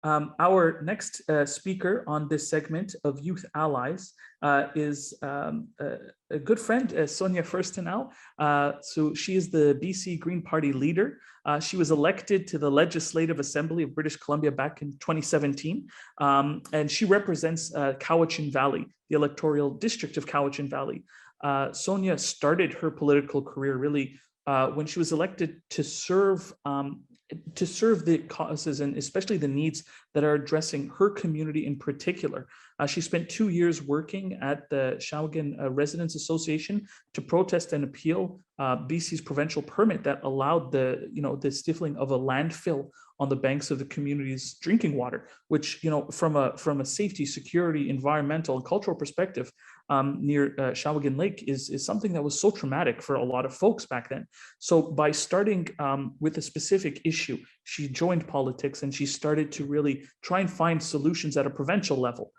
Our next speaker on this segment of Youth Allies is a good friend, Sonia Furstenau. So she is the BC Green Party leader. She was elected to the Legislative Assembly of British Columbia back in 2017, and she represents Cowichan Valley, the electoral district of Cowichan Valley. Sonia started her political career really when she was elected to serve the causes and especially the needs that are addressing her community in particular. She spent 2 years working at the Shawinigan Residents Association to protest and appeal BC's provincial permit that allowed the stifling of a landfill on the banks of the community's drinking water, which, from a safety, security, environmental, and cultural perspective, near Shawinigan Lake is something that was so traumatic for a lot of folks back then. So by starting with a specific issue, she joined politics and she started to really try and find solutions at a provincial level.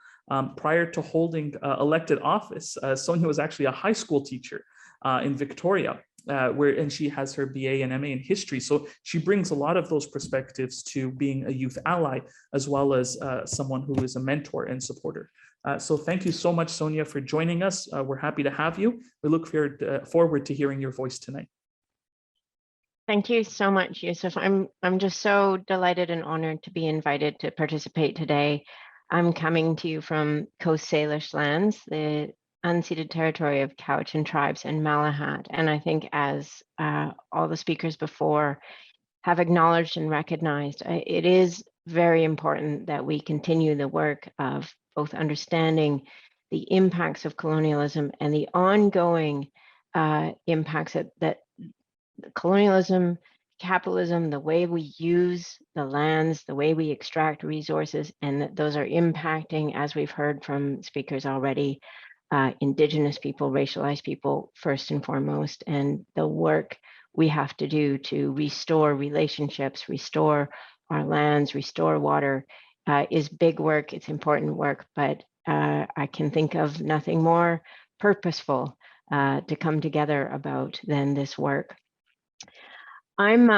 Prior to holding elected office, Sonia was actually a high school teacher in Victoria, and she has her BA and MA in history. So she brings a lot of those perspectives to being a youth ally, as well as someone who is a mentor and supporter. So thank you so much, Sonia, for joining us. We're happy to have you. We look forward to hearing your voice tonight. Thank you so much, Yusuf. I'm just so delighted and honored to be invited to participate today. I'm coming to you from Coast Salish lands, the unceded territory of Cowichan tribes and Malahat. And I think, as all the speakers before have acknowledged and recognized, it is very important that we continue the work of both understanding the impacts of colonialism and the ongoing impacts that colonialism, capitalism, the way we use the lands, the way we extract resources, and that those are impacting, as we've heard from speakers already, Indigenous people, racialized people, first and foremost, and the work we have to do to restore relationships, restore our lands, restore water is big work. It's important work, but I can think of nothing more purposeful to come together about than this work. I'm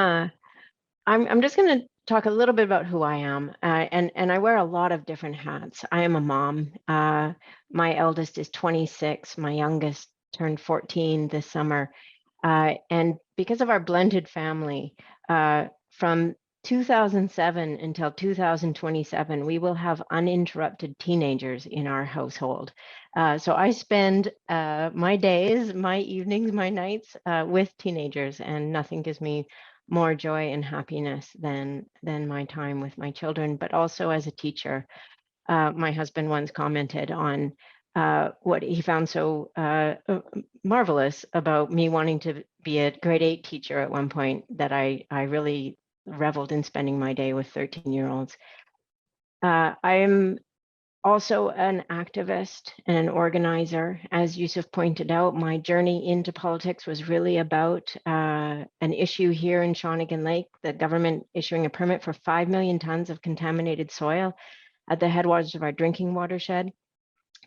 just going to talk a little bit about who I am, and I wear a lot of different hats. I am a mom. My eldest is 26. My youngest turned 14 this summer, and because of our blended family, from 2007 until 2027, we will have uninterrupted teenagers in our household. So I spend my days, my evenings, my nights with teenagers, and nothing gives me more joy and happiness than my time with my children, but also as a teacher. My husband once commented on what he found so marvelous about me wanting to be a grade 8 teacher at one point, that I really reveled in spending my day with 13-year-olds. I'm also an activist and an organizer. As Yusuf pointed out, my journey into politics was really about an issue here in Shawinigan Lake, the government issuing a permit for 5 million tons of contaminated soil at the headwaters of our drinking watershed.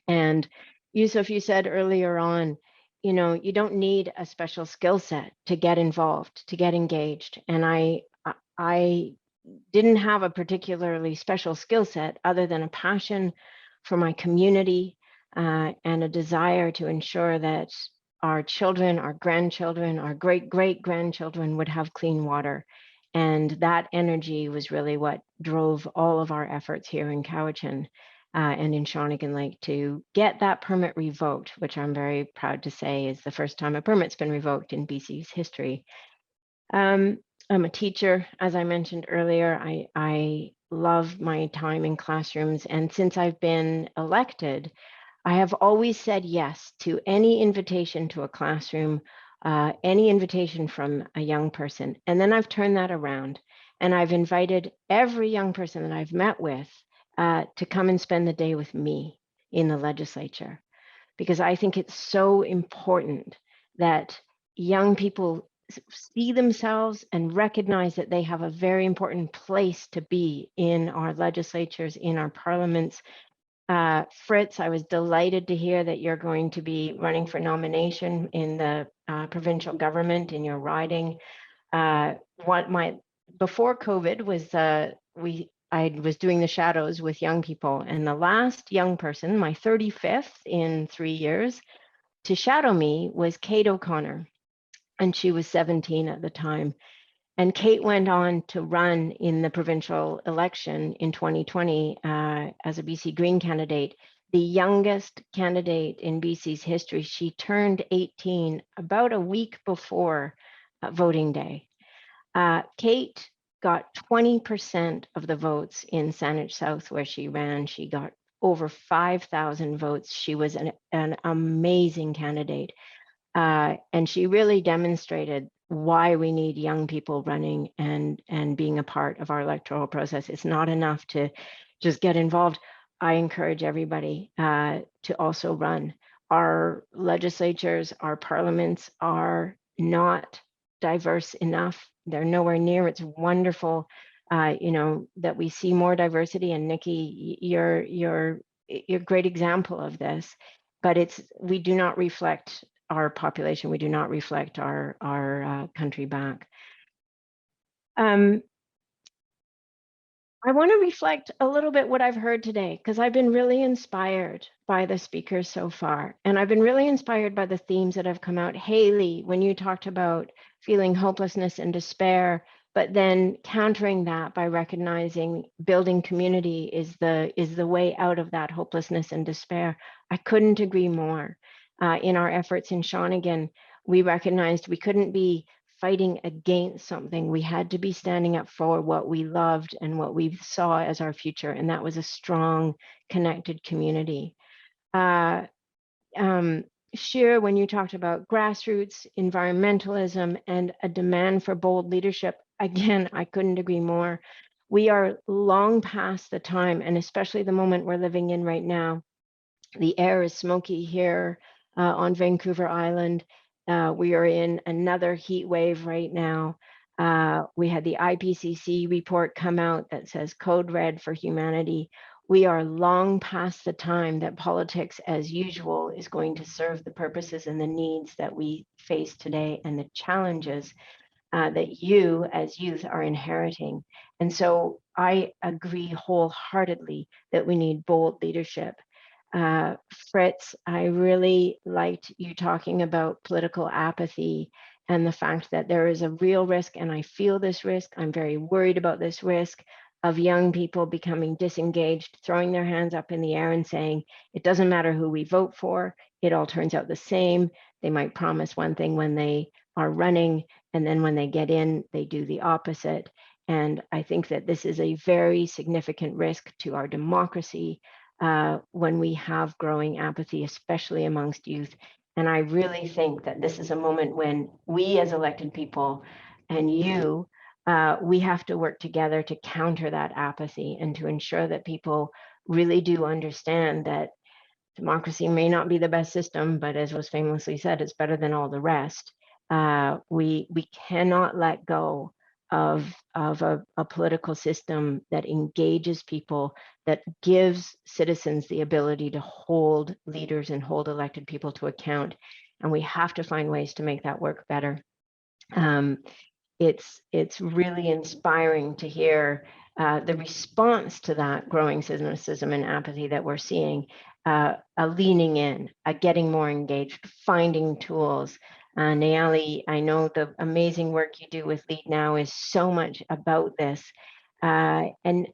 And Yusuf, you said earlier on, you don't need a special skill set to get involved, to get engaged. And I didn't have a particularly special skill set other than a passion for my community and a desire to ensure that our children, our grandchildren, our great-great-grandchildren would have clean water. And that energy was really what drove all of our efforts here in Cowichan and in Shawinigan Lake to get that permit revoked, which I'm very proud to say is the first time a permit's been revoked in BC's history. I'm a teacher, as I mentioned earlier. I love my time in classrooms, and since I've been elected, I have always said yes to any invitation to a classroom, any invitation from a young person. And then I've turned that around, and I've invited every young person that I've met with to come and spend the day with me in the legislature, because I think it's so important that young people see themselves and recognize that they have a very important place to be in our legislatures, in our parliaments. Fritz, I was delighted to hear that you're going to be running for nomination in the provincial government in your riding. Before COVID was I was doing the shadows with young people, and the last young person, my 35th in 3 years, to shadow me was Kate O'Connor, and she was 17 at the time. And Kate went on to run in the provincial election in 2020 as a BC Green candidate, the youngest candidate in BC's history. She turned 18 about a week before voting day. Kate got 20% of the votes in Saanich South where she ran. She got over 5,000 votes. She was an amazing candidate. And she really demonstrated why we need young people running and being a part of our electoral process. It's not enough to just get involved. I encourage everybody to also run. Our legislatures, our parliaments are not diverse enough. They're nowhere near. It's wonderful, that we see more diversity. And Nikki, you're a great example of this. But we do not reflect our population. We do not reflect our country back. I want to reflect a little bit what I've heard today, because I've been really inspired by the speakers so far. And I've been really inspired by the themes that have come out. Haley, when you talked about feeling hopelessness and despair, but then countering that by recognizing building community is the way out of that hopelessness and despair. I couldn't agree more. In our efforts in Shawnigan, we recognized we couldn't be fighting against something. We had to be standing up for what we loved and what we saw as our future, and that was a strong, connected community. Shir, when you talked about grassroots, environmentalism, and a demand for bold leadership, again, I couldn't agree more. We are long past the time, and especially the moment we're living in right now. The air is smoky here on Vancouver Island. We are in another heat wave right now. We had the IPCC report come out that says code red for humanity. We are long past the time that politics as usual is going to serve the purposes and the needs that we face today and the challenges that you as youth are inheriting. And so I agree wholeheartedly that we need bold leadership. Fritz, I really liked you talking about political apathy and the fact that there is a real risk, and I feel this risk. I'm very worried about this risk of young people becoming disengaged, throwing their hands up in the air and saying, it doesn't matter who we vote for, it all turns out the same. They might promise one thing when they are running, and then when they get in, they do the opposite. And I think that this is a very significant risk to our democracy, when we have growing apathy, especially amongst youth. And I really think that this is a moment when we as elected people and you, we have to work together to counter that apathy and to ensure that people really do understand that democracy may not be the best system, but as was famously said, it's better than all the rest. We cannot let go of a political system that engages people, that gives citizens the ability to hold leaders and hold elected people to account. And we have to find ways to make that work better. It's really inspiring to hear the response to that growing cynicism and apathy that we're seeing, a leaning in, a getting more engaged, finding tools. Nayali, I know the amazing work you do with Lead Now is so much about this. And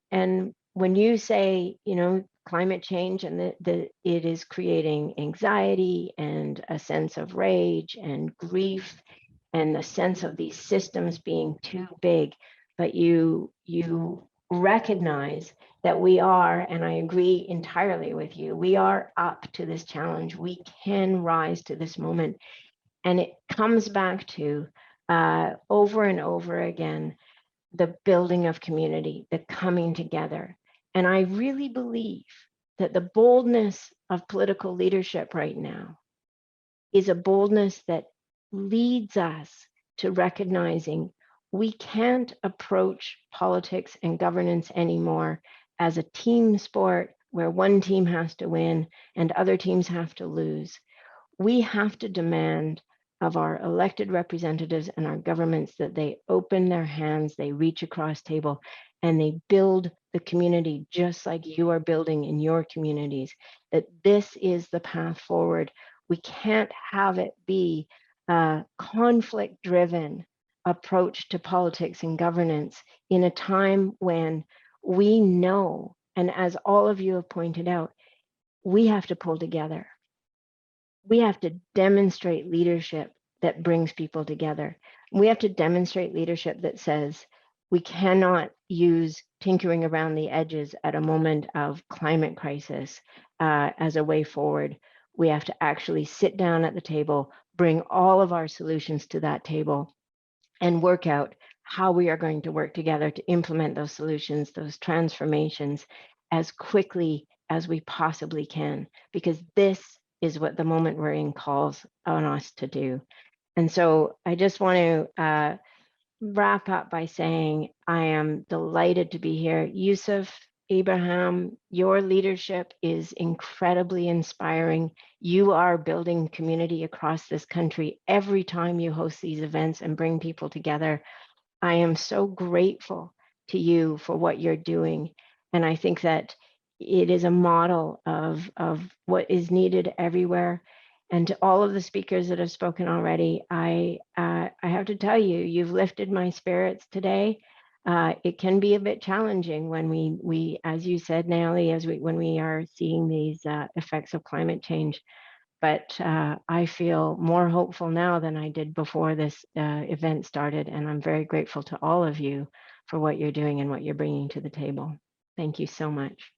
when you say, climate change and it is creating anxiety and a sense of rage and grief and the sense of these systems being too big, but you recognize that we are, and I agree entirely with you, we are up to this challenge. We can rise to this moment. And it comes back to over and over again, the building of community, the coming together. And I really believe that the boldness of political leadership right now is a boldness that leads us to recognizing we can't approach politics and governance anymore as a team sport where one team has to win and other teams have to lose. We have to demand of our elected representatives and our governments that they open their hands, they reach across table, and they build the community, just like you are building in your communities, that this is the path forward. We can't have it be a conflict-driven approach to politics and governance in a time when we know, and as all of you have pointed out, we have to pull together. We have to demonstrate leadership that brings people together. We have to demonstrate leadership that says we cannot use tinkering around the edges at a moment of climate crisis as a way forward. We have to actually sit down at the table, bring all of our solutions to that table, and work out how we are going to work together to implement those solutions, those transformations, as quickly as we possibly can, because this is what the moment we're in calls on us to do. And so I just want to wrap up by saying I am delighted to be here. Yusuf, Abraham, your leadership is incredibly inspiring. You are building community across this country every time you host these events and bring people together. I am so grateful to you for what you're doing. And I think that it is a model of what is needed everywhere. And to all of the speakers that have spoken already, I have to tell you, you've lifted my spirits today. It can be a bit challenging when we as you said, Naomi, when we are seeing these effects of climate change. But I feel more hopeful now than I did before this event started. And I'm very grateful to all of you for what you're doing and what you're bringing to the table. Thank you so much.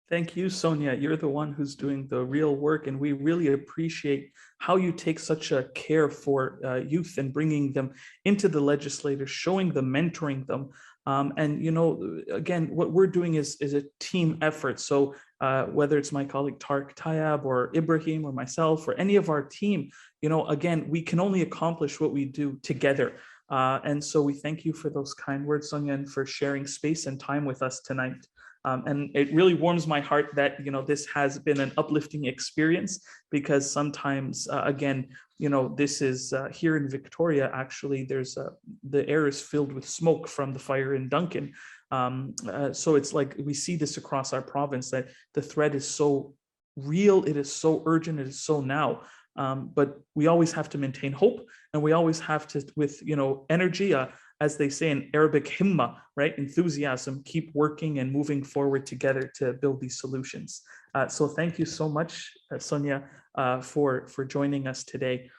Thank you, Sonia. You're the one who's doing the real work, and we really appreciate how you take such a care for youth and bringing them into the legislature, showing them, mentoring them. And, you know, again, what we're doing is a team effort. So whether it's my colleague Tarek Tayab or Ibrahim or myself or any of our team, you know, again, we can only accomplish what we do together. And so we thank you for those kind words, Sonia, and for sharing space and time with us tonight. And it really warms my heart that, you know, this has been an uplifting experience, because sometimes, again, you know, this is here in Victoria, actually, there's the air is filled with smoke from the fire in Duncan. So it's like we see this across our province, that the threat is so real, it is so urgent, it is so now. But we always have to maintain hope, and we always have to, with, you know, energy, as they say in Arabic, himma, right? Enthusiasm, keep working and moving forward together to build these solutions. So thank you so much, Sonia, for joining us today.